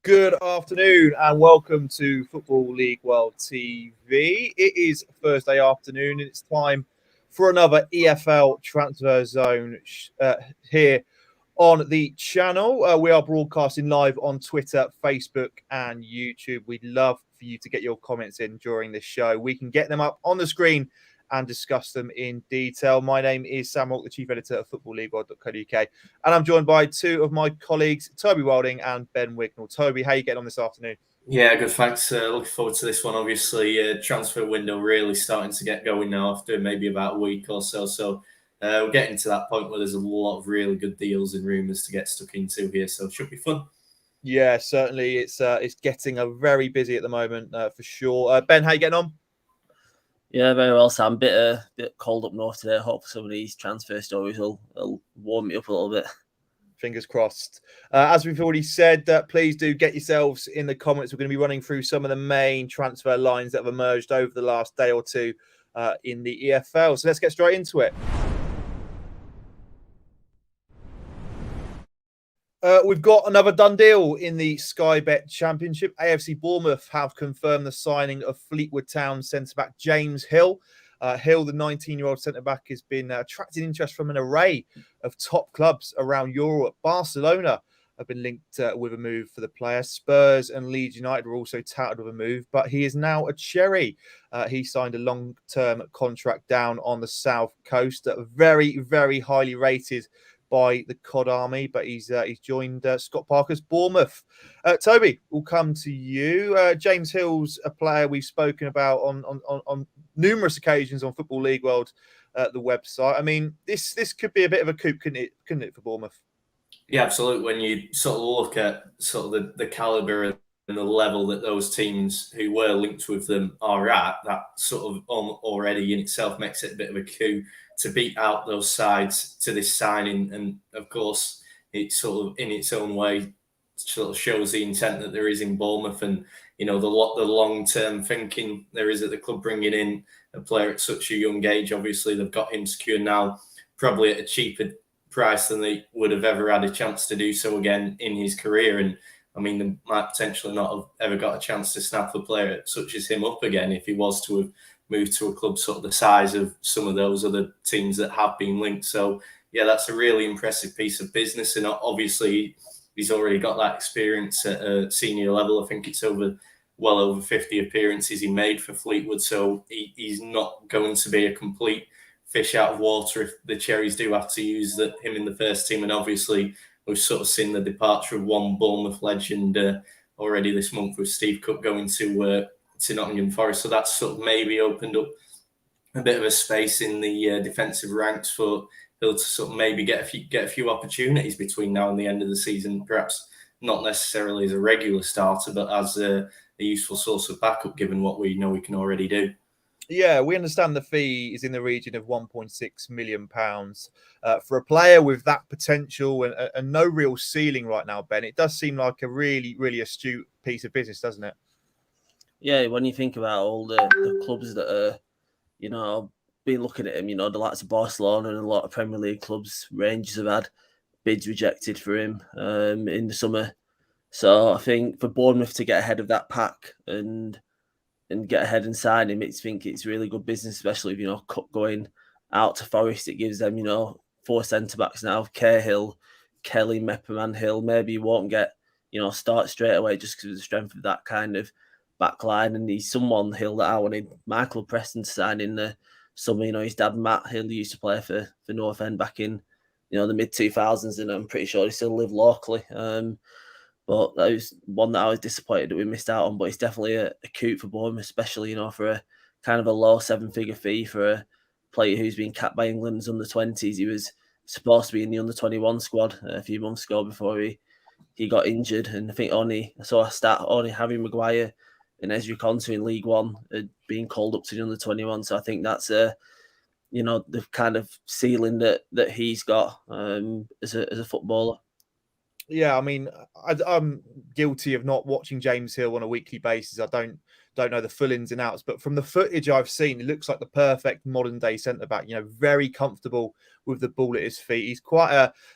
Good afternoon and welcome to Football League World TV. It is Thursday afternoon and it's time for another EFL Transfer Zone here on the channel. We are broadcasting live on Twitter, Facebook and YouTube. We'd love for you to get your comments in during this show. We can get them up on the screen and discuss them in detail. My name is Sam Rourke, the Chief Editor of footballleagueworld.co.uk, and I'm joined by two of my colleagues, Toby Wilding and Ben Wignall. Toby, how are you getting on this afternoon? Yeah, good, thanks. Looking forward to this one. Obviously, transfer window really starting to get going now after maybe about a week or so. So we're getting to that point where there's a lot of really good deals and rumours to get stuck into here. So it should be fun. Yeah, certainly. It's getting very busy at the moment for sure. Ben, how you getting on? Yeah, very well, Sam. Bit cold up north today. Hope some of these transfer stories will warm me up a little bit. Fingers crossed. As we've already said, please do get yourselves in the comments. We're going to be running through some of the main transfer lines that have emerged over the last day or two in the EFL. So let's get straight into it. We've got another done deal in the Sky Bet Championship. AFC Bournemouth have confirmed the signing of Fleetwood Town centre-back James Hill. Hill, the 19-year-old centre-back, has been attracting interest from an array of top clubs around Europe. Barcelona have been linked with a move for the player. Spurs and Leeds United were also touted with a move, but he is now a cherry. He signed a long-term contract down on the south coast, very, very highly rated by the COD Army, but he's joined Scott Parker's Bournemouth. Toby, we'll come to you. James Hill's a player we've spoken about on numerous occasions on Football League World, the website. I mean, this could be a bit of a coup, couldn't it, for Bournemouth? Yeah, absolutely. When you sort of look at sort of the calibre and the level that those teams who were linked with them are at, that sort of already in itself makes it a bit of a coup to beat out those sides to this signing. And of course, it sort of in its own way sort of shows the intent that there is in Bournemouth and, you know, the long-term thinking there is at the club bringing in a player at such a young age. Obviously, they've got him secured now, probably at a cheaper price than they would have ever had a chance to do so again in his career. And I mean, they might potentially not have ever got a chance to snap a player such as him up again if he was to have moved to a club sort of the size of some of those other teams that have been linked. So, yeah, that's a really impressive piece of business. And obviously, he's already got that experience at a senior level. I think it's well over 50 appearances he made for Fleetwood. So he's not going to be a complete fish out of water if the Cherries do have to use him in the first team. And obviously, we've sort of seen the departure of one Bournemouth legend already this month with Steve Cook going to Nottingham Forest. So that's sort of maybe opened up a bit of a space in the defensive ranks for Hill to sort of maybe get a few opportunities between now and the end of the season. Perhaps not necessarily as a regular starter, but as a useful source of backup, given what we know we can already do. Yeah, we understand the fee is in the region of £1.6 million for a player with that potential and no real ceiling right now, Ben. It does seem like a really, really astute piece of business, doesn't it? Yeah, when you think about all the clubs that are, you know, been looking at him, you know, the likes of Barcelona and a lot of Premier League clubs, Rangers have had bids rejected for him in the summer. So I think for Bournemouth to get ahead of that pack and get ahead and sign him, I think it's really good business, especially if, you know, Cook going out to Forest. It gives them, you know, 4 centre-backs now, Cahill, Kelly, Mepperman, Hill. Maybe you won't get, you know, start straight away just because of the strength of that kind of back line. And he's someone, Hill, that I wanted Michael Preston to sign in the summer. You know, his dad, Matt Hill, used to play for North End back in, you know, the mid-2000s, and I'm pretty sure he still lived locally. But that was one that I was disappointed that we missed out on. But it's definitely a coup for Bournemouth, especially, you know, for a kind of a low 7-figure fee for a player who's been capped by England's under-20s. He was supposed to be in the under-21 squad a few months ago before he got injured. And I think only Harry Maguire and Ezri Konsa in League One had been called up to the under-21. So I think that's you know, the kind of ceiling that he's got as a footballer. Yeah, I mean, I'm guilty of not watching James Hill on a weekly basis. I don't know the full ins and outs, but from the footage I've seen, it looks like the perfect modern day centre back. You know, very comfortable with the ball at his feet. He's quite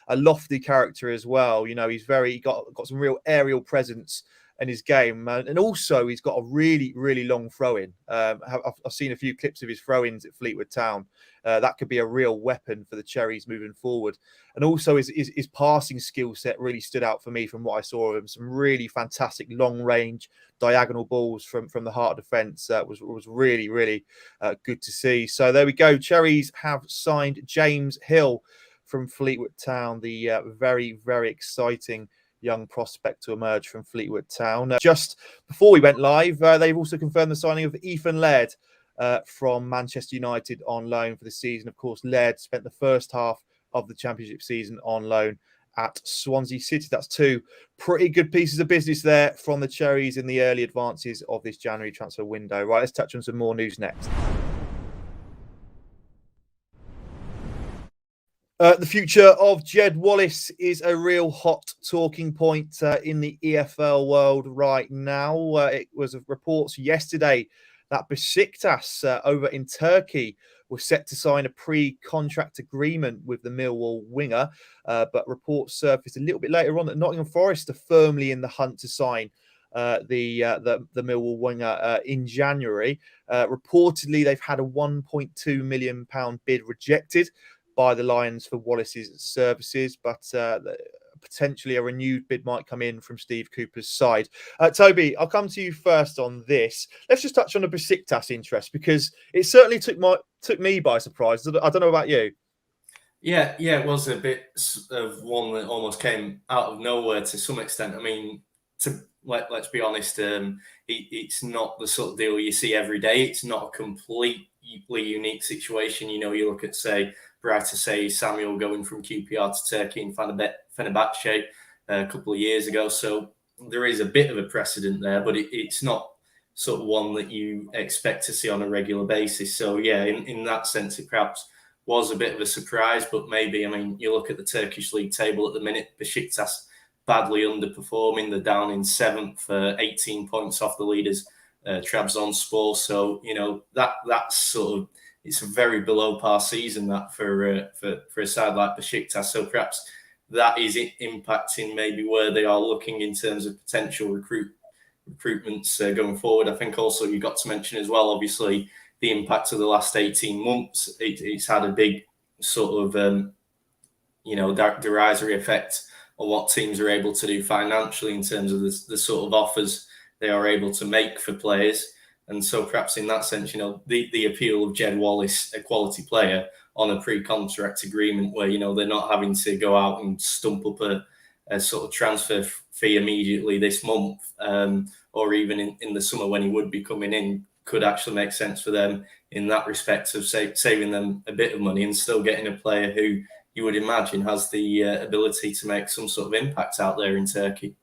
a lofty character as well. You know, he's got some real aerial presence in his game. And also, he's got a really, really long throw-in. I've seen a few clips of his throw-ins at Fleetwood Town. That could be a real weapon for the Cherries moving forward. And also, his passing skill set really stood out for me from what I saw of him. Some really fantastic long-range diagonal balls from the heart of defence was really, really good to see. So there we go. Cherries have signed James Hill from Fleetwood Town, the very, very exciting young prospect to emerge from Fleetwood Town. Just before we went live, they've also confirmed the signing of Ethan Laird from Manchester United on loan for the season. Of course, Laird spent the first half of the Championship season on loan at Swansea City. That's two pretty good pieces of business there from the Cherries in the early advances of this January transfer window. Right, let's touch on some more news next. The future of Jed Wallace is a real hot talking point in the EFL world right now. It was reports yesterday that Besiktas over in Turkey were set to sign a pre-contract agreement with the Millwall winger, but reports surfaced a little bit later on that Nottingham Forest are firmly in the hunt to sign the Millwall winger in January. Reportedly, they've had a £1.2 million bid rejected by the Lions for Wallace's services, but potentially a renewed bid might come in from Steve Cooper's side. Toby, I'll come to you first on this. Let's just touch on the Besiktas interest, because it certainly took me by surprise. I don't know about you. Yeah, it was a bit of one that almost came out of nowhere to some extent. I mean, let's be honest, it's not the sort of deal you see every day. It's not a completely unique situation. You look at, say, Brighter say Samuel going from QPR to Turkey and Fenerbahce a couple of years ago. So there is a bit of a precedent there, but it's not sort of one that you expect to see on a regular basis. So yeah, in that sense, it perhaps was a bit of a surprise, but maybe, I mean, you look at the Turkish league table at the minute, Besiktas badly underperforming. They're down in 7th, 18 points off the leaders, Trabzonspor. So, that's sort of, it's a very below par season that for a side like Besiktas. So perhaps that is impacting maybe where they are looking in terms of potential recruitments going forward. I think also you got to mention as well, obviously, the impact of the last 18 months. It's had a big sort of, derisory effect on what teams are able to do financially in terms of the sort of offers they are able to make for players. And so perhaps in that sense, the appeal of Jed Wallace, a quality player, on a pre-contract agreement where, they're not having to go out and stump up a sort of transfer fee immediately this month, or even in the summer when he would be coming in, could actually make sense for them in that respect of saving them a bit of money and still getting a player who you would imagine has the ability to make some sort of impact out there in Turkey.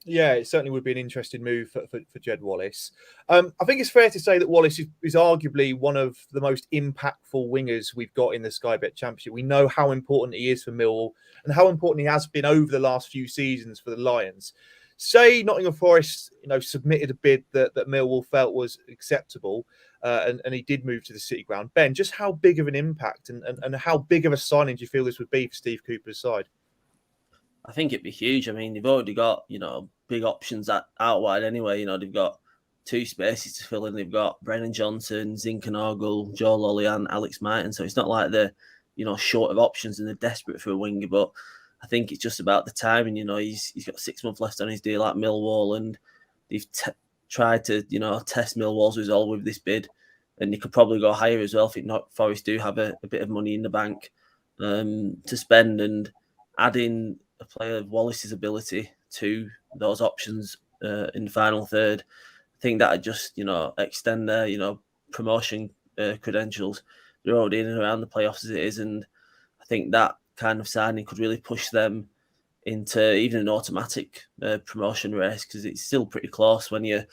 Yeah, it certainly would be an interesting move for Jed Wallace. I think it's fair to say that Wallace is arguably one of the most impactful wingers we've got in the Sky Bet Championship. We know how important he is for Millwall and how important he has been over the last few seasons for the Lions. Say Nottingham Forest, submitted a bid that Millwall felt was acceptable, and he did move to the City Ground. Ben, just how big of an impact and how big of a signing do you feel this would be for Steve Cooper's side? I think it'd be huge. I mean, they've already got, big options out wide anyway. They've got 2 spaces to fill in. They've got Brennan Johnson, Zinkernagel, Joel Lollian, Alex Martin. So it's not like they're, short of options and they're desperate for a winger. But I think it's just about the timing. He's got 6 months left on his deal at Millwall, and they've tried to, test Millwall's resolve with this bid. And they could probably go higher as well if not Forest do have a bit of money in the bank to spend, and adding a player of Wallace's ability to those options in the final third. I think that would just, extend their, promotion credentials. They're already in and around the playoffs as it is, and I think that kind of signing could really push them into even an automatic promotion race, because it's still pretty close when you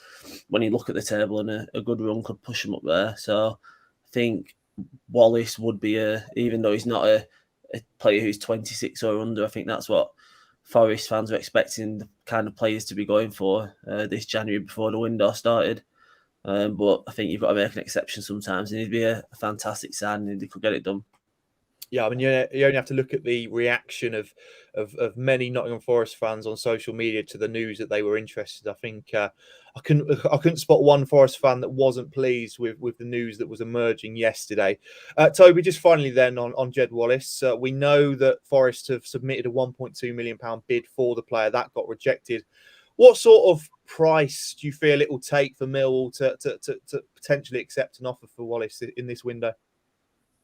look at the table, and a good run could push them up there. So I think Wallace would be even though he's not a player who's 26 or under, I think that's what Forest fans are expecting the kind of players to be going for this January before the window started. But I think you've got to make an exception sometimes, and it'd be a fantastic signing if they could get it done. Yeah, I mean, you only have to look at the reaction of many Nottingham Forest fans on social media to the news that they were interested. I think I couldn't spot one Forest fan that wasn't pleased with the news that was emerging yesterday. Toby, just finally then on Jed Wallace, we know that Forest have submitted a £1.2 million bid for the player that got rejected. What sort of price do you feel it will take for Millwall to potentially accept an offer for Wallace in this window?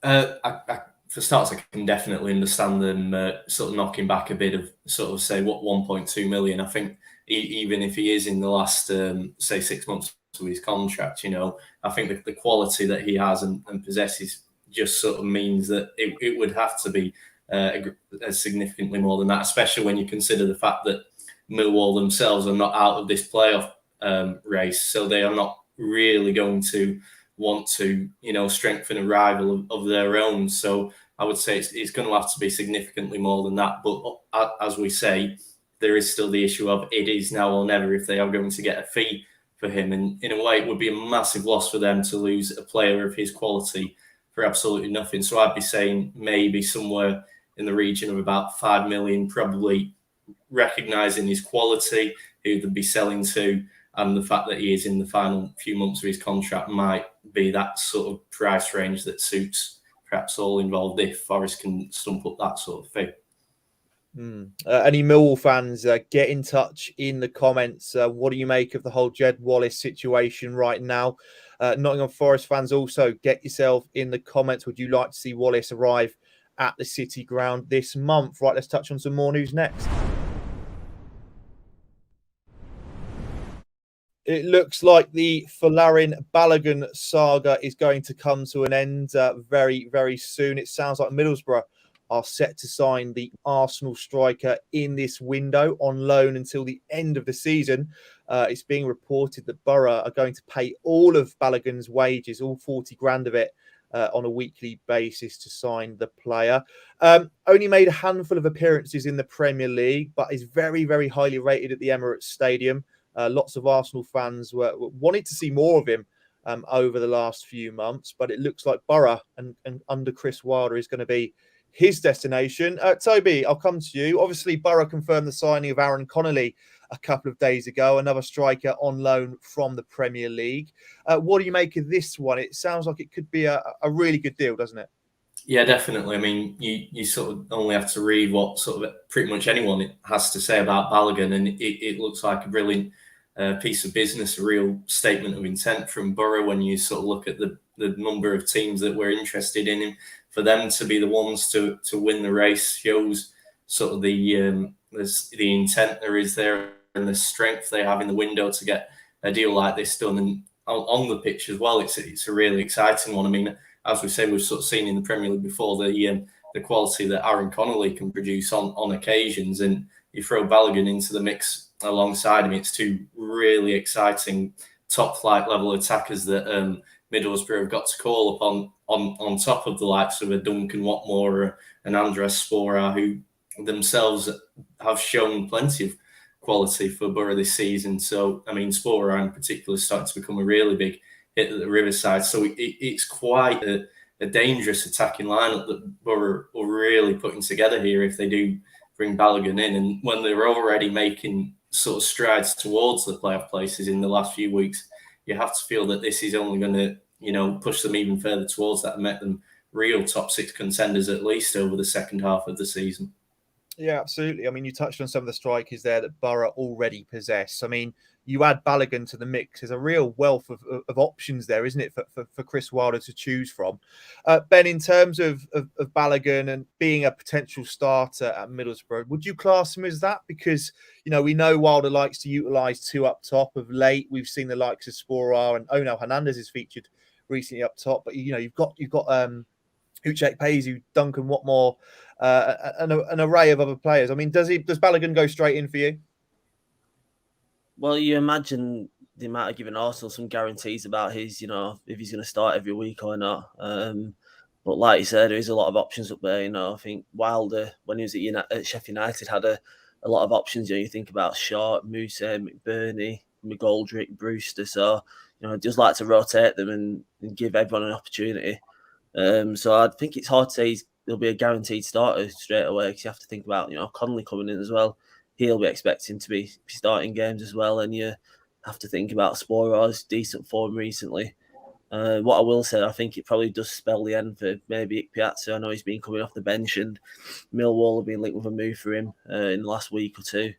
For starters, I can definitely understand them sort of knocking back a bit of sort of say what 1.2 million. I think even if he is in the last say 6 months of his contract, I think the quality that he has and possesses just sort of means that it would have to be significantly more than that, especially when you consider the fact that Millwall themselves are not out of this playoff race, so they are not really going to want to, strengthen a rival of their own. So I would say it's going to have to be significantly more than that. But as we say, there is still the issue of it is now or never if they are going to get a fee for him. And in a way, it would be a massive loss for them to lose a player of his quality for absolutely nothing. So I'd be saying maybe somewhere in the region of about 5 million, probably recognising his quality, who they'd be selling to, and the fact that he is in the final few months of his contract might be that sort of price range that suits perhaps all involved if Forest can stump up that sort of fee. Any Millwall fans, get in touch in the comments. What do you make of the whole Jed Wallace situation right now? Nottingham Forest fans, also get yourself in the comments. Would you like to see Wallace arrive at the City Ground this month? Right, let's touch on some more news next. It looks like the Folarin Balogun saga is going to come to an end very, very soon. It sounds like Middlesbrough are set to sign the Arsenal striker in this window on loan until the end of the season. It's being reported that Boro are going to pay all of Balogun's wages, all 40 grand of it, on a weekly basis to sign the player. Only made a handful of appearances in the Premier League, but is very, very highly rated at the Emirates Stadium. Lots of Arsenal fans wanted to see more of him over the last few months, but it looks like Boro and under Chris Wilder is going to be his destination. Toby, I'll come to you. Obviously, Boro confirmed the signing of Aaron Connolly a couple of days ago, another striker on loan from the Premier League. What do you make of this one? It sounds like it could be a really good deal, doesn't it? Yeah, definitely. I mean, you sort of only have to read what sort of pretty much anyone has to say about Balogun, and it looks like a brilliant piece of business, a real statement of intent from Boro when you sort of look at the number of teams that were interested in him. For them to be the ones to win the race shows sort of the intent there is there and the strength they have in the window to get a deal like this done. And on the pitch as well, it's a really exciting one. I mean, as we say, we've sort of seen in the Premier League before the quality that Aaron Connolly can produce on occasions, and you throw Balogun into the mix alongside him. It's two really exciting top flight level attackers that Middlesbrough have got to call upon on top of the likes of a Duncan Watmore and Andres Sporar, who themselves have shown plenty of quality for Boro this season. So, I mean, Sporar in particular is starting to become a really big hit at the Riverside. So it's quite a dangerous attacking lineup that Boro are really putting together here if they do bring Balogun in. And when they're already making sort of strides towards the playoff places in the last few weeks, you have to feel that this is only going to, push them even further towards that and make them real top six contenders at least over the second half of the season. Yeah, absolutely. I mean, you touched on some of the strikers there that Boro already possess. I mean, you add Balogun to the mix. There's a real wealth of options there, isn't it, for Chris Wilder to choose from? Ben, in terms of Balogun and being a potential starter at Middlesbrough, would you class him as that? Because, we know Wilder likes to utilise two up top of late. We've seen the likes of Sporar and Onel Hernandez is featured recently up top. But, you've got Uche Pezu, Duncan Watmore, an array of other players. I mean, does Balogun go straight in for you? Well, you imagine they might have given Arsenal some guarantees about his, if he's going to start every week or not. But like you said, there is a lot of options up there. I think Wilder, when he was at Sheffield United, had a lot of options. You think about Sharp, Musa, McBurney, McGoldrick, Brewster. So, just like to rotate them and give everyone an opportunity. So I think it's hard to say he's he'll be a guaranteed starter straight away, because you have to think about, Connolly coming in as well. He'll be expecting to be starting games as well, and you have to think about Spora's decent form recently. What I will say, I think it probably does spell the end for maybe Piazza. I know he's been coming off the bench, and Millwall have been linked with a move for him in the last week or two.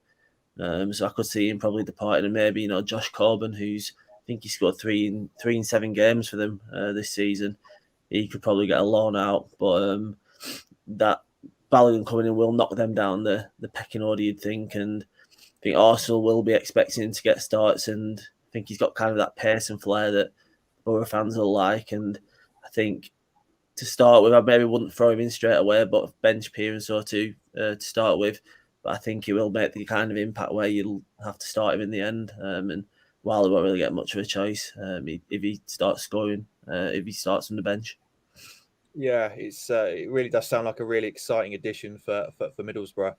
So I could see him probably departing, and maybe Josh Corbin, who's, I think he scored 3 in 7 games for them this season. He could probably get a loan out, but that Balogun coming in will knock them down the pecking order, you'd think, and I think Arsenal will be expecting him to get starts, and I think he's got kind of that pace and flair that Boro fans will like. And I think to start with, I maybe wouldn't throw him in straight away, but bench Piers or two to start with. But I think he will make the kind of impact where you'll have to start him in the end. And while he won't really get much of a choice if he starts scoring, if he starts on the bench. Yeah, it really does sound like a really exciting addition for Middlesbrough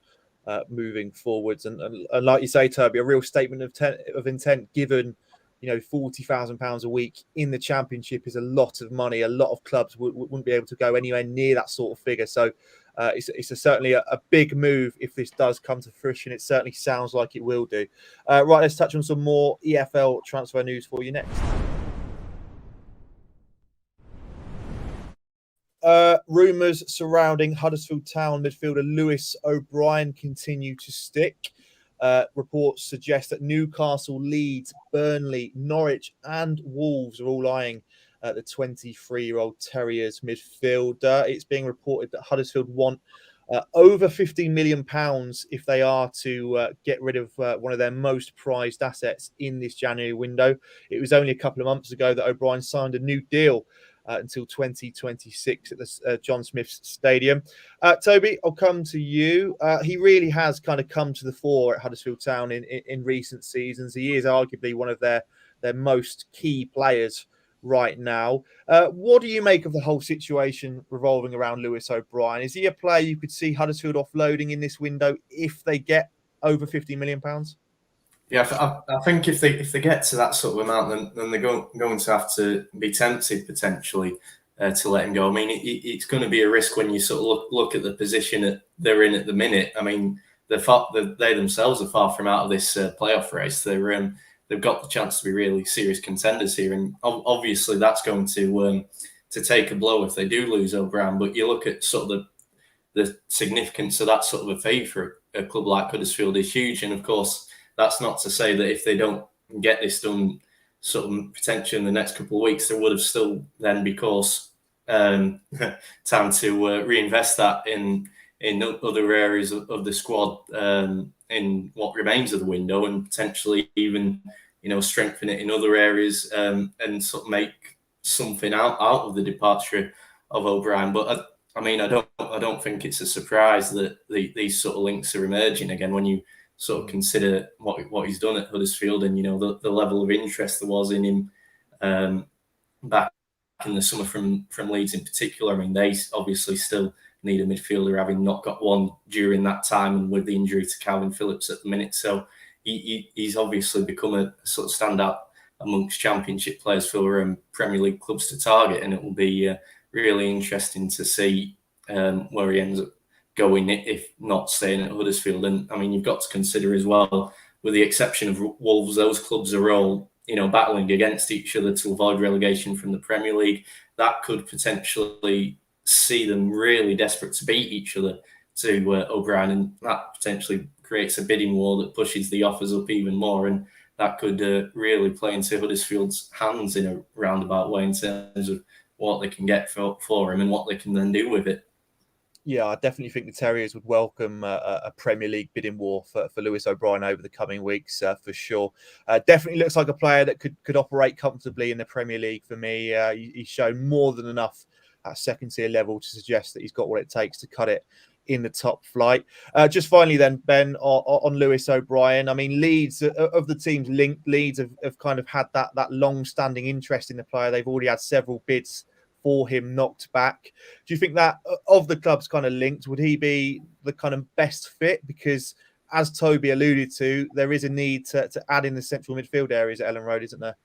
moving forwards. And like you say, Toby, a real statement of intent, given £40,000 a week in the Championship is a lot of money. A lot of clubs wouldn't be able to go anywhere near that sort of figure. So it's certainly a big move if this does come to fruition. It certainly sounds like it will do. Right, let's touch on some more EFL transfer news for you next. Rumours surrounding Huddersfield Town midfielder Lewis O'Brien continue to stick. Reports suggest that Newcastle, Leeds, Burnley, Norwich and Wolves are all eyeing the 23-year-old Terriers midfielder. It's being reported that Huddersfield want over £15 million if they are to get rid of one of their most prized assets in this January window. It was only a couple of months ago that O'Brien signed a new deal until 2026 at the John Smith's Stadium. Toby, I'll come to you. He really has kind of come to the fore at Huddersfield Town in recent seasons. He is arguably one of their most key players right now. What do you make of the whole situation revolving around Lewis O'Brien? Is he a player you could see Huddersfield offloading in this window if they get over £50 million? Yeah, I think if they get to that sort of amount, then they're going to have to be tempted potentially to let him go. I mean, it's going to be a risk when you sort of look at the position that they're in at the minute. I mean, they themselves are far from out of this playoff race. They've got the chance to be really serious contenders here, and obviously that's going to take a blow if they do lose O'Brien. But you look at sort of the significance of that sort of a fee for a club like Huddersfield is huge, and of course, that's not to say that if they don't get this done sort of potentially in the next couple of weeks, there would have still then, because time to reinvest that in other areas of the squad in what remains of the window, and potentially even strengthen it in other areas and sort of make something out of the departure of O'Brien. But I mean, I don't think it's a surprise that these sort of links are emerging again when you sort of consider what he's done at Huddersfield, and the level of interest there was in him back in the summer from Leeds in particular. I mean, they obviously still need a midfielder, having not got one during that time, and with the injury to Calvin Phillips at the minute. So he's obviously become a sort of standout amongst Championship players for Premier League clubs to target, and it will be really interesting to see where he ends up going, if not staying at Huddersfield. And I mean, you've got to consider as well, with the exception of Wolves, those clubs are all battling against each other to avoid relegation from the Premier League. That could potentially see them really desperate to beat each other to O'Brien, and that potentially creates a bidding war that pushes the offers up even more, and that could really play into Huddersfield's hands in a roundabout way in terms of what they can get for him and what they can then do with it. Yeah, I definitely think the Terriers would welcome a Premier League bidding war for Lewis O'Brien over the coming weeks, for sure. Definitely looks like a player that could operate comfortably in the Premier League for me. He's shown more than enough at second-tier level to suggest that he's got what it takes to cut it in the top flight. Just finally then, Ben, on Lewis O'Brien, I mean, Leeds, of the teams linked, Leeds have kind of had that long-standing interest in the player. They've already had several bids for him knocked back. Do you think that of the clubs kind of linked, would he be the kind of best fit? Because as Toby alluded to, there is a need to add in the central midfield areas at Ellen Road, isn't there?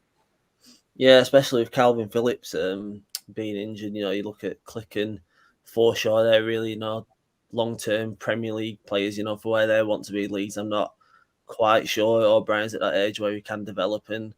Yeah, especially with Calvin Phillips being injured. You look at Clicken, for sure they're really, long-term Premier League players, for where they want to be in Leeds. I'm not quite sure O'Brien's at that age where he can develop and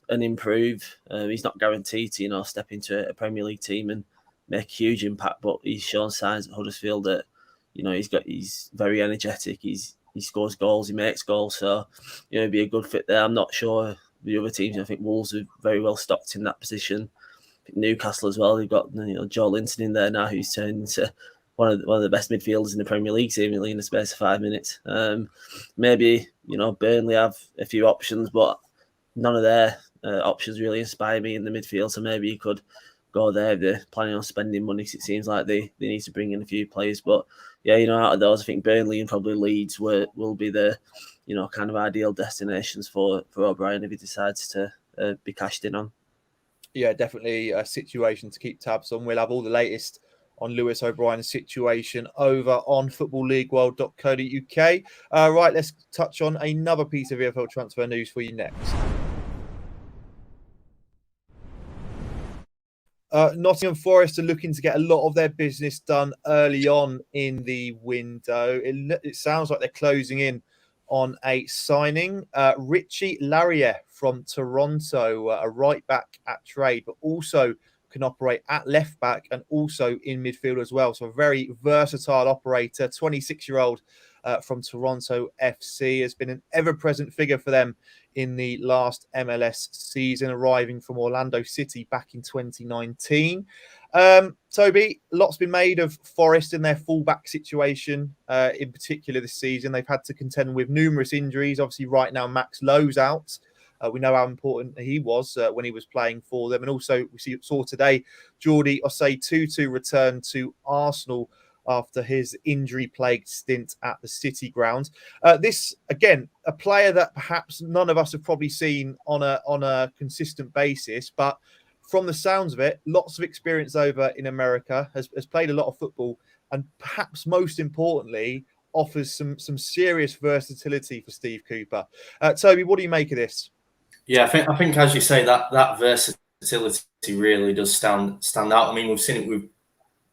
improve. He's not guaranteed to, step into a Premier League team and make a huge impact, but he's shown signs at Huddersfield that, he's very energetic. He scores goals, he makes goals, so he'd be a good fit there. I'm not sure the other teams. I think Wolves are very well stocked in that position. I think Newcastle as well. They've got Joe Linton in there now, who's turned into one of the best midfielders in the Premier League, seemingly in the space of 5 minutes. Maybe Burnley have a few options, but none of their options really inspire me in the midfield. So maybe you could go there if they're planning on spending money. Cause it seems like they need to bring in a few players, but yeah, out of those, I think Burnley and probably Leeds will be the kind of ideal destinations for O'Brien if he decides to be cashed in on. Yeah, definitely a situation to keep tabs on. We'll have all the latest on Lewis O'Brien's situation over on footballleagueworld.co.uk. Right, let's touch on another piece of EFL transfer news for you next. Nottingham Forest are looking to get a lot of their business done early on in the window. It sounds like they're closing in on a signing. Richie Laryea from Toronto, a right back at trade, but also can operate at left back and also in midfield as well. So a very versatile operator, 26-year-old from Toronto FC, has been an ever-present figure for them in the last MLS season, arriving from Orlando City back in 2019. Toby, lots been made of Forest and their fullback situation, in particular this season. They've had to contend with numerous injuries. Obviously, right now, Max Lowe's out. We know how important he was when he was playing for them. And also, we saw today, Jordi Osei-Tutu returned to Arsenal after his injury-plagued stint at the City ground. This, again, a player that perhaps none of us have probably seen on a consistent basis, but from the sounds of it, lots of experience over in America, has played a lot of football, and perhaps most importantly, offers some serious versatility for Steve Cooper. Toby, what do you make of this? Yeah, I think as you say, that versatility really does stand out. I mean, we've seen it with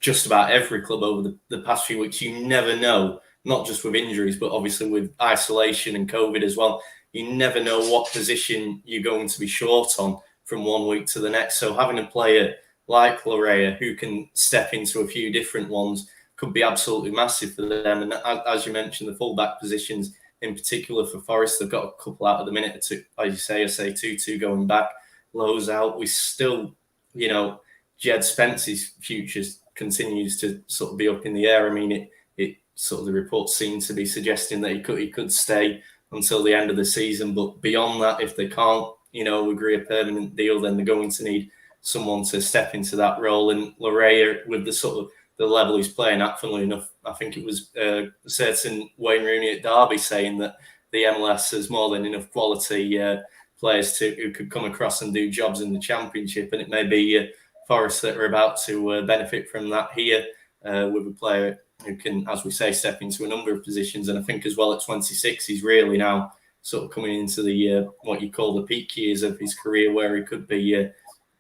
just about every club over the past few weeks. You never know, not just with injuries, but obviously with isolation and COVID as well. You never know what position you're going to be short on from one week to the next. So having a player like Laryea who can step into a few different ones could be absolutely massive for them. And as you mentioned, the fullback positions in particular for Forest, they've got a couple out at the minute. As you say, Osei-Tutu going back, Lowe's out. We still, Jed Spence's futures continues to sort of be up in the air. I mean, it sort of the reports seem to be suggesting that he could stay until the end of the season. But beyond that, if they can't, agree a permanent deal, then they're going to need someone to step into that role. And Laryea, with the sort of the level he's playing at, funnily enough, I think it was a certain Wayne Rooney at Derby saying that the MLS has more than enough quality players who could come across and do jobs in the Championship. And it may be Forest that are about to benefit from that here with a player who can, as we say, step into a number of positions. And I think as well at 26, he's really now sort of coming into the what you call the peak years of his career, where he could be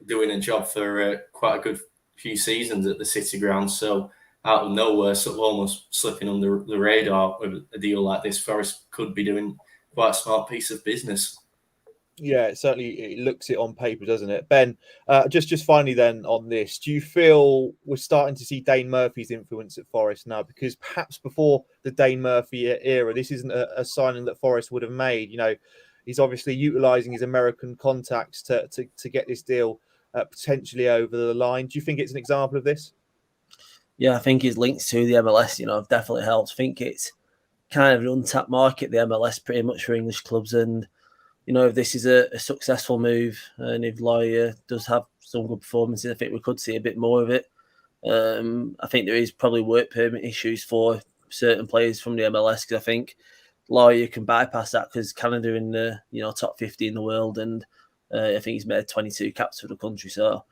doing a job for quite a good few seasons at the City ground. So out of nowhere, sort of almost slipping under the radar with a deal like this, Forest could be doing quite a smart piece of business. Yeah, it certainly looks it on paper, doesn't it? Ben, just finally then on this, do you feel we're starting to see Dane Murphy's influence at Forest now? Because perhaps before the Dane Murphy era, this isn't a signing that Forest would have made. He's obviously utilising his American contacts to get this deal potentially over the line. Do you think it's an example of this? Yeah, I think his links to the MLS, have definitely helped. I think it's kind of an untapped market, the MLS, pretty much for English clubs. And if this is a successful move and if Laryea does have some good performances, I think we could see a bit more of it. I think there is probably work permit issues for certain players from the MLS, because I think Laryea can bypass that because Canada in the top 50 in the world, and I think he's made 22 caps for the country, so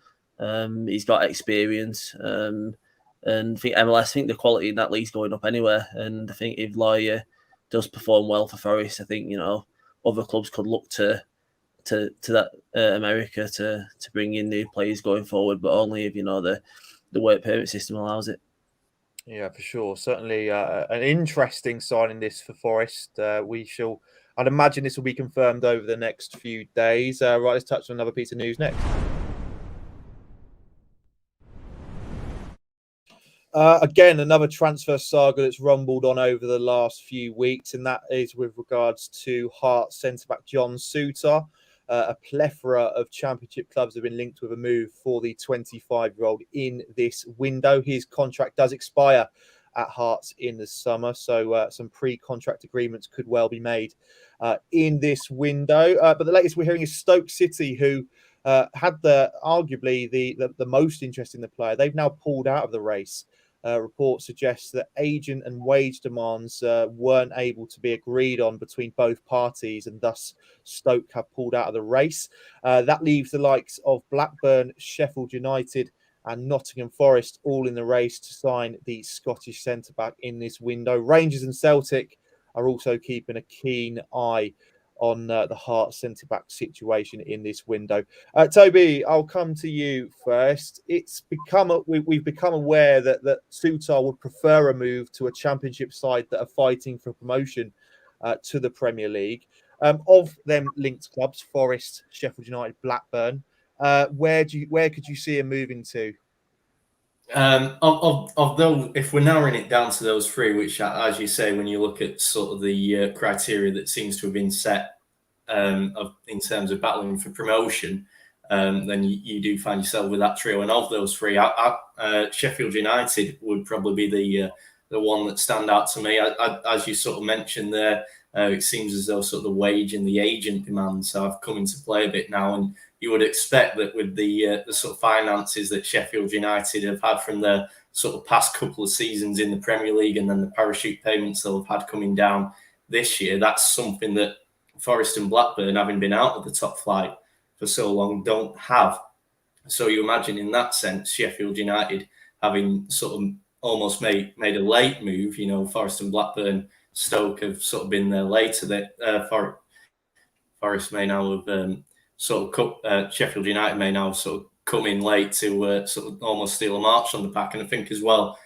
he's got experience. And I think MLS, I think the quality in that league's going up anywhere. And I think if Laryea does perform well for Forest, I think other clubs could look to that America to bring in new players going forward, but only if the work permit system allows it. Yeah, for sure. Certainly an interesting signing this for Forest. I'd imagine this will be confirmed over the next few days. Right, let's touch on another piece of news next. Again, another transfer saga that's rumbled on over the last few weeks, and that is with regards to Hearts centre-back John Souttar. A plethora of Championship clubs have been linked with a move for the 25-year-old in this window. His contract does expire at Hearts in the summer, so some pre-contract agreements could well be made in this window. But the latest we're hearing is Stoke City, who had arguably the most interest in the player. They've now pulled out of the race. Report suggests that agent and wage demands weren't able to be agreed on between both parties, and thus Stoke have pulled out of the race. That leaves the likes of Blackburn, Sheffield United, and Nottingham Forest all in the race to sign the Scottish centre-back in this window. Rangers and Celtic are also keeping a keen eye on the Hearts centre-back situation in this window. Toby, I'll come to you first. We've become aware that Souttar would prefer a move to a Championship side that are fighting for promotion to the Premier League. Of them linked clubs, Forest, Sheffield United, Blackburn, where could you see him moving to? Of those, if we're narrowing it down to those three, which, as you say, when you look at sort of the criteria that seems to have been set in terms of battling for promotion, then you do find yourself with that trio. And of those three, Sheffield United would probably be the one that stand out to me. As you sort of mentioned there, it seems as though sort of the wage and the agent demands have come into play a bit now, and you would expect that with the sort of finances that Sheffield United have had from the sort of past couple of seasons in the Premier League, and then the parachute payments they'll have had coming down this year, that's something that Forest and Blackburn, having been out of the top flight for so long, don't have. So you imagine in that sense, Sheffield United having sort of almost made a late move. You know, Forest and Blackburn, Stoke have sort of been there later. That Forest may now have Sheffield United may now sort of come in late to sort of almost steal a march on the pack. And I think as well,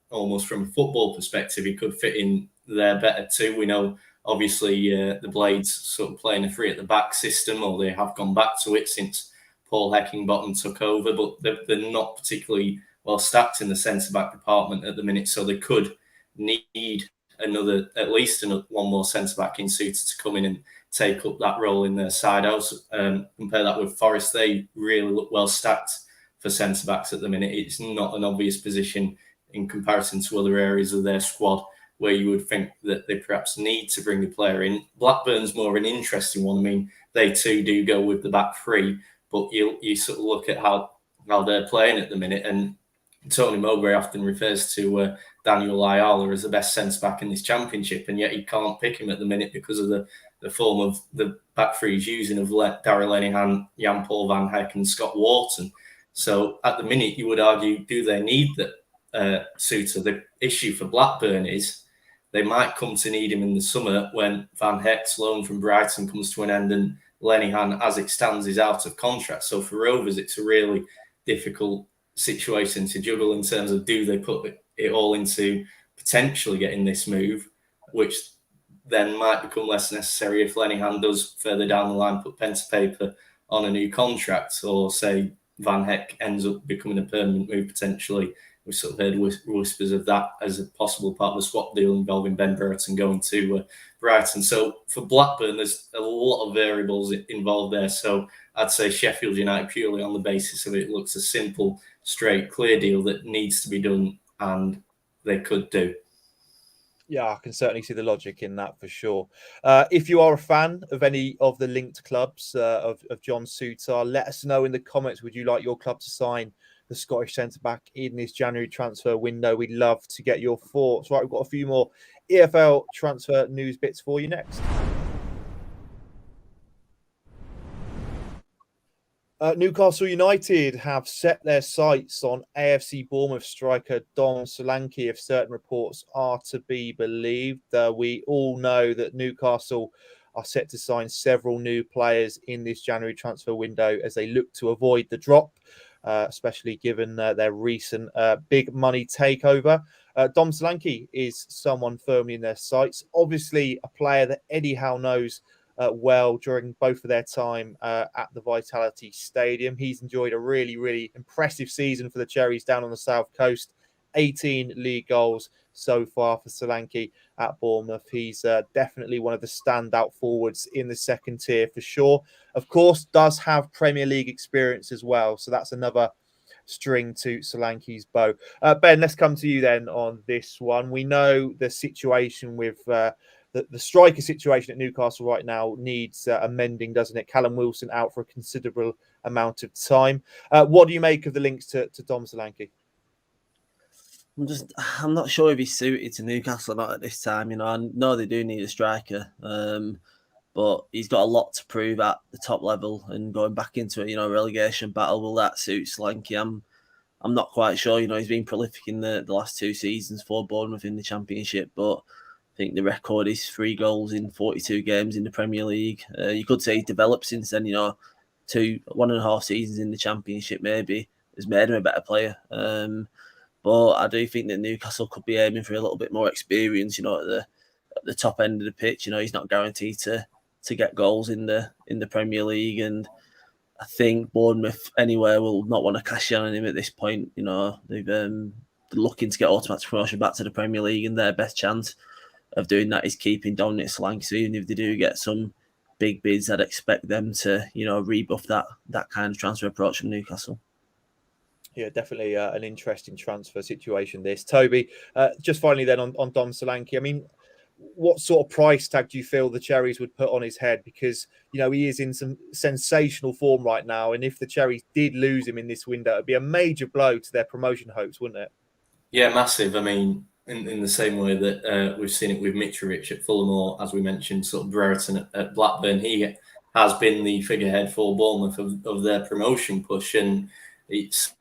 almost from a football perspective, he could fit in there better too. We know obviously the Blades sort of playing a three at the back system, or they have gone back to it since Paul Heckingbottom took over, but they're not particularly well stacked in the centre back department at the minute, so they could need at least one more centre back in Souttar to come in and take up that role in their side. I also compare that with Forest. They really look well stacked for centre backs at the minute. It's not an obvious position in comparison to other areas of their squad where you would think that they perhaps need to bring a player in. Blackburn's more of an interesting one. I mean, they too do go with the back three, but you sort of look at how they're playing at the minute, and Tony Mowbray often refers to Daniel Ayala as the best centre-back in this championship, and yet he can't pick him at the minute because of the form of the back three he's using of Darragh Lenihan, Jan-Paul Van Heck and Scott Wharton. So at the minute, you would argue, do they need that Souttar? The issue for Blackburn is they might come to need him in the summer when Van Heck's loan from Brighton comes to an end and Lenihan, as it stands, is out of contract. So for Rovers, it's a really difficult situation to juggle in terms of, do they put it all into potentially getting this move, which then might become less necessary if Lenihan does further down the line put pen to paper on a new contract, or say Van Heck ends up becoming a permanent move potentially. We've sort of heard whispers of that as a possible part of the swap deal involving Ben Brereton going to Brighton. So for Blackburn, there's a lot of variables involved there. So I'd say Sheffield United, purely on the basis of it looks a simple, straight, clear deal that needs to be done, and they could do. Yeah, I can certainly see the logic in that for sure. If you are a fan of any of the linked clubs of John Souttar, let us know in the comments. Would you like your club to sign the Scottish centre-back in this January transfer window? We'd love to get your thoughts. Right, we've got a few more EFL transfer news bits for you next. Newcastle United have set their sights on AFC Bournemouth striker Dom Solanke, if certain reports are to be believed. We all know that Newcastle are set to sign several new players in this January transfer window as they look to avoid the drop especially given their recent big money takeover. Dom Solanke is someone firmly in their sights. Obviously, a player that Eddie Howe knows well during both of their time at the Vitality Stadium. He's enjoyed a really, really impressive season for the Cherries down on the South Coast. 18 league goals so far for Solanke at Bournemouth. He's definitely one of the standout forwards in the second tier for sure. Of course, does have Premier League experience as well. So that's another string to Solanke's bow. Ben, let's come to you then on this one. We know the situation with the striker situation at Newcastle right now needs amending, doesn't it? Callum Wilson out for a considerable amount of time. What do you make of the links to Dom Solanke? I'm not sure if he's suited to Newcastle or not at this time. I know they do need a striker, but he's got a lot to prove at the top level, and going back into a relegation battle, will that suit Solanke? I'm not quite sure. He's been prolific in the last 2 seasons for Bournemouth in the Championship, but I think the record is 3 goals in 42 games in the Premier League. You could say he's developed since then. 1.5 seasons in the Championship maybe has made him a better player. But I do think that Newcastle could be aiming for a little bit more experience, at the top end of the pitch. He's not guaranteed to get goals in the Premier League, and I think Bournemouth anywhere will not want to cash in on him at this point. They're looking to get automatic promotion back to the Premier League, and their best chance of doing that is keeping Dominic Solanke. So even if they do get some big bids, I'd expect them to, rebuff that kind of transfer approach from Newcastle. Yeah, definitely an interesting transfer situation, this. Toby, just finally then on Dom Solanke, I mean, what sort of price tag do you feel the Cherries would put on his head? Because, he is in some sensational form right now. And if the Cherries did lose him in this window, it'd be a major blow to their promotion hopes, wouldn't it? Yeah, massive. I mean, in the same way that we've seen it with Mitrovic at Fulham, or as we mentioned, sort of Brereton at Blackburn, he has been the figurehead for Bournemouth of their promotion push. And it's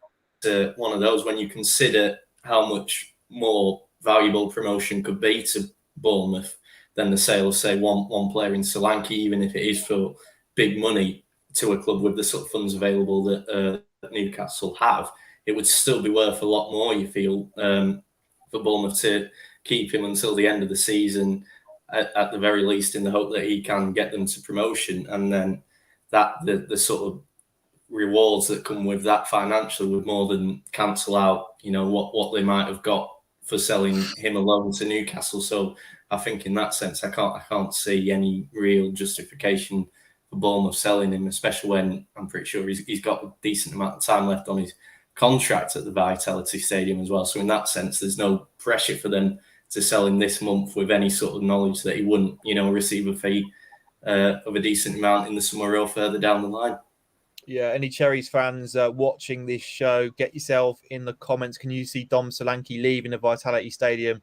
one of those, when you consider how much more valuable promotion could be to Bournemouth than the sale of, say, one player in Solanke, even if it is for big money to a club with the sort of funds available that Newcastle have, it would still be worth a lot more, you feel, for Bournemouth to keep him until the end of the season, at the very least, in the hope that he can get them to promotion. And then that the sort of rewards that come with that financially would more than cancel out, what they might have got for selling him alone to Newcastle. So I think in that sense, I can't see any real justification for Bournemouth selling him, especially when I'm pretty sure he's got a decent amount of time left on his contract at the Vitality Stadium as well. So in that sense, there's no pressure for them to sell him this month with any sort of knowledge that he wouldn't, receive a fee of a decent amount in the summer or further down the line. Yeah, any Cherries fans watching this show, get yourself in the comments. Can you see Dom Solanke leaving the Vitality Stadium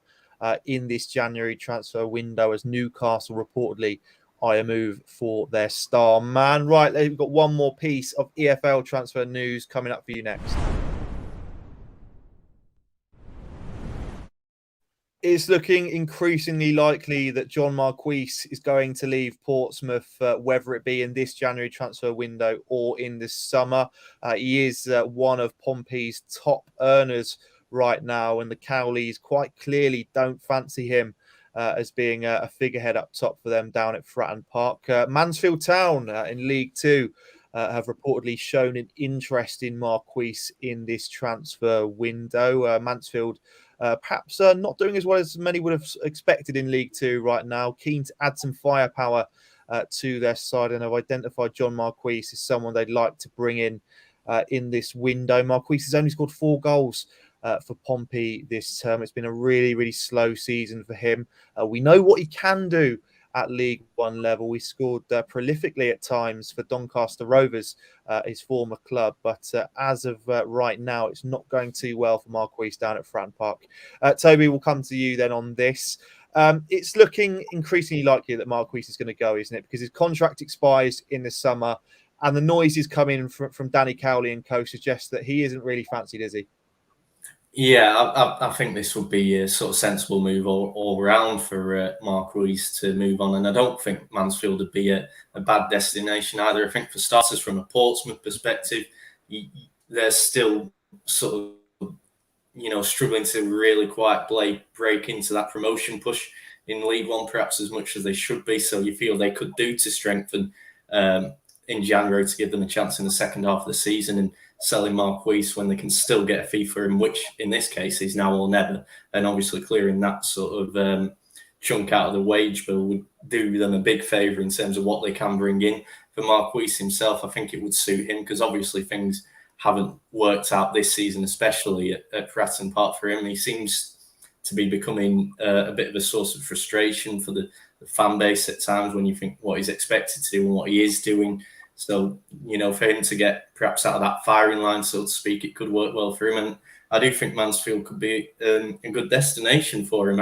in this January transfer window, as Newcastle reportedly eye a move for their star man? Right, they've got one more piece of EFL transfer news coming up for you next. It's looking increasingly likely that John Marquis is going to leave Portsmouth, whether it be in this January transfer window or in the summer. He is one of Pompey's top earners right now, and the Cowleys quite clearly don't fancy him as being a figurehead up top for them down at Fratton Park. Mansfield Town in League Two have reportedly shown an interest in Marquis in this transfer window. Mansfield perhaps not doing as well as many would have expected in League Two right now. Keen to add some firepower to their side, and have identified John Marquis as someone they'd like to bring in this window. Marquis has only scored 4 goals for Pompey this term. It's been a really, really slow season for him. We know what he can do at League One level. He scored prolifically at times for Doncaster Rovers, his former club, but as of right now, it's not going too well for Marquis down at Fratton Park. Toby, we'll come to you then on this. It's looking increasingly likely that Marquis is going to go, isn't it? Because his contract expires in the summer, and the noises coming from Danny Cowley and co suggest that he isn't really fancied, is he? Yeah, I think this would be a sort of sensible move all around for Marquis to move on. And I don't think Mansfield would be a bad destination either. I think for starters, from a Portsmouth perspective, they're still sort of, struggling to really quite break into that promotion push in League One, perhaps as much as they should be. So you feel they could do to strengthen in January to give them a chance in the second half of the season, and selling Marquis when they can still get a fee for him, which in this case is now or never. And obviously clearing that sort of chunk out of the wage bill would do them a big favour in terms of what they can bring in. For Marquis himself, I think it would suit him because obviously things haven't worked out this season, especially at Fratton Park for him. He seems to be becoming a bit of a source of frustration for the fan base at times when you think what he's expected to and what he is doing. So, for him to get perhaps out of that firing line, so to speak, it could work well for him. And I do think Mansfield could be a good destination for him.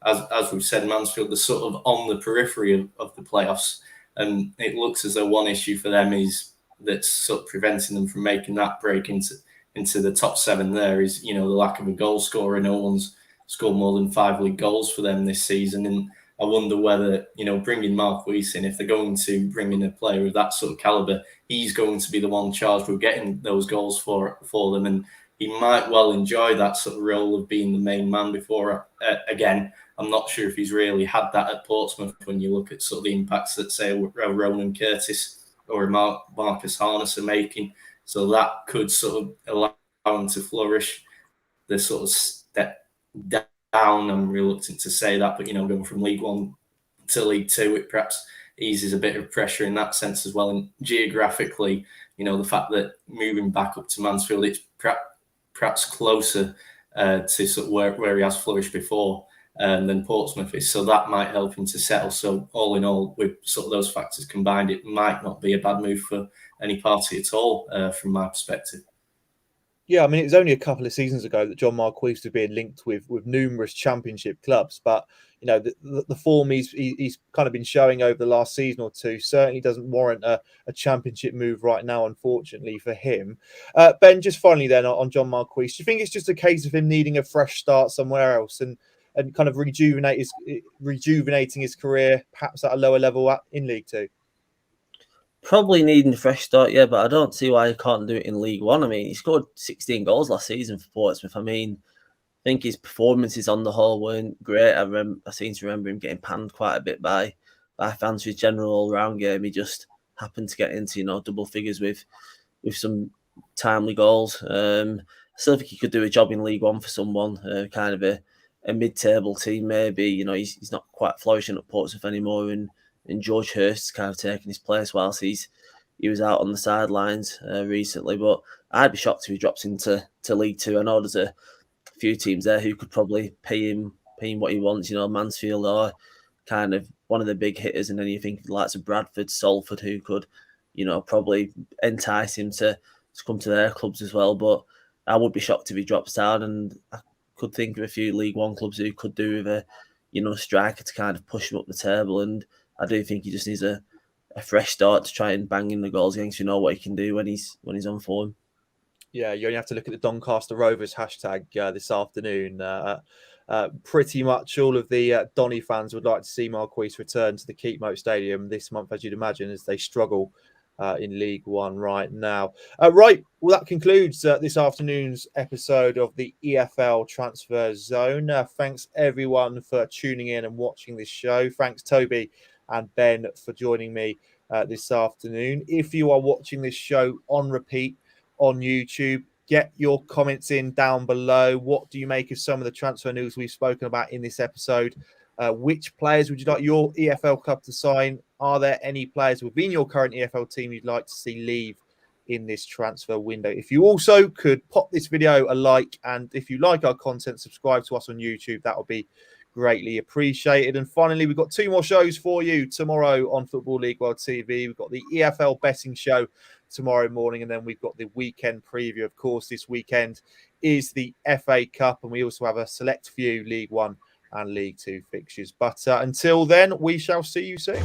As we've said, Mansfield are sort of on the periphery of the playoffs. And it looks as though one issue for them is that's sort of preventing them from making that break into the top 7 there is, the lack of a goal scorer. No one's scored more than 5 league goals for them this season. And I wonder whether, bringing Marquis in, if they're going to bring in a player of that sort of calibre, he's going to be the one charged with getting those goals for them. And he might well enjoy that sort of role of being the main man before. Again, I'm not sure if he's really had that at Portsmouth when you look at sort of the impacts that, say, Ronan Curtis or Marcus Harness are making. So that could sort of allow him to flourish. The sort of step down, I'm reluctant to say that, but, going from League One to League Two, it perhaps eases a bit of pressure in that sense as well. And geographically, the fact that moving back up to Mansfield, it's perhaps closer to sort of where he has flourished before than Portsmouth is. So that might help him to settle. So all in all, with sort of those factors combined, it might not be a bad move for any party at all, from my perspective. Yeah, I mean, it was only a couple of seasons ago that John Marquis was being linked with numerous Championship clubs, but the form he's kind of been showing over the last season or two certainly doesn't warrant a Championship move right now, unfortunately for him. Ben, just finally then on John Marquis, do you think it's just a case of him needing a fresh start somewhere else and kind of rejuvenating his career, perhaps at a lower level in League Two? Probably needing a fresh start, yeah, but I don't see why he can't do it in League One. I mean, he scored 16 goals last season for Portsmouth. I mean, I think his performances on the whole weren't great. I seem to remember him getting panned quite a bit by fans for his general all-round game. He just happened to get into, double figures with some timely goals. I still think he could do a job in League One for someone, kind of a mid-table team maybe. He's not quite flourishing at Portsmouth anymore, and George Hurst's kind of taking his place whilst he was out on the sidelines recently. But I'd be shocked if he drops into League Two. I know there's a few teams there who could probably pay him what he wants. Mansfield are kind of one of the big hitters, and then you think the likes of Bradford, Salford, who could, probably entice him to come to their clubs as well. But I would be shocked if he drops down, and I could think of a few League One clubs who could do with a striker to kind of push him up the table. And I do think he just needs a fresh start to try and bang in the goals against what he can do when he's on form. Yeah, you only have to look at the Doncaster Rovers hashtag this afternoon. Pretty much all of the Donny fans would like to see Marquis return to the Keepmoat Stadium this month, as you'd imagine, as they struggle in League One right now. Right, well, that concludes this afternoon's episode of the EFL Transfer Zone. Thanks, everyone, for tuning in and watching this show. Thanks, Toby and Ben, for joining me this afternoon. If you are watching this show on repeat on YouTube, get your comments in down below. What do you make of some of the transfer news we've spoken about in this episode? Which players would you like your EFL club to sign? Are there any players within your current EFL team you'd like to see leave in this transfer window? If you also could pop this video a like, and if you like our content, subscribe to us on YouTube, that would be greatly appreciated. And finally, we've got 2 more shows for you tomorrow on Football League World TV. We've got the EFL betting show tomorrow morning, and then we've got the weekend preview. Of course, this weekend is the FA Cup, and we also have a select few League One and League Two fixtures. But until then, we shall see you soon.